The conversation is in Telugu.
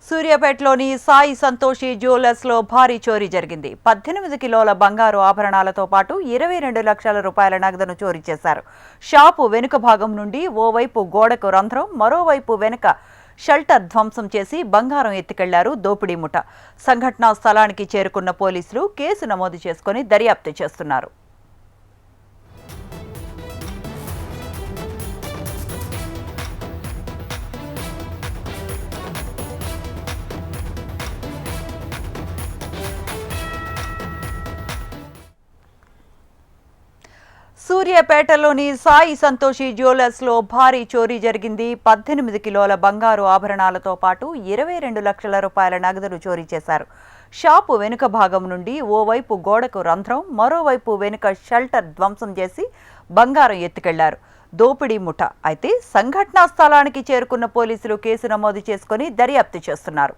సూర్యాపేటలోని సాయి సంతోషి జ్యువెలర్స్లో భారీ చోరీ జరిగింది. 18 కిలోల బంగారు ఆభరణాలతో పాటు 22 లక్షల రూపాయల నగదును చోరీ చేశారు. షాపు వెనుక భాగం నుండి ఓవైపు గోడకు రంధ్రం, మరోవైపు వెనుక షెల్టర్ ధ్వంసం చేసి బంగారం ఎత్తుకెళ్లారు దోపిడీ ముఠ. సంఘటనా స్థలానికి చేరుకున్న పోలీసులు కేసు నమోదు చేసుకుని దర్యాప్తు చేస్తున్నారు. సూర్యాపేటలోని సాయి సంతోషి జ్యువెలర్స్లో భారీ చోరీ జరిగింది. 18 కిలోల బంగారు ఆభరణాలతో పాటు 22 లక్షల రూపాయల నగదును చోరీ చేశారు. షాపు వెనుక భాగం నుండి ఓవైపు గోడకు రంధ్రం, మరోవైపు వెనుక షెల్టర్ ధ్వంసం చేసి బంగారం ఎత్తుకెళ్లారు దోపిడీ ముఠ. అయితే సంఘటనా స్థలానికి చేరుకున్న పోలీసులు కేసు నమోదు చేసుకుని దర్యాప్తు చేస్తున్నారు.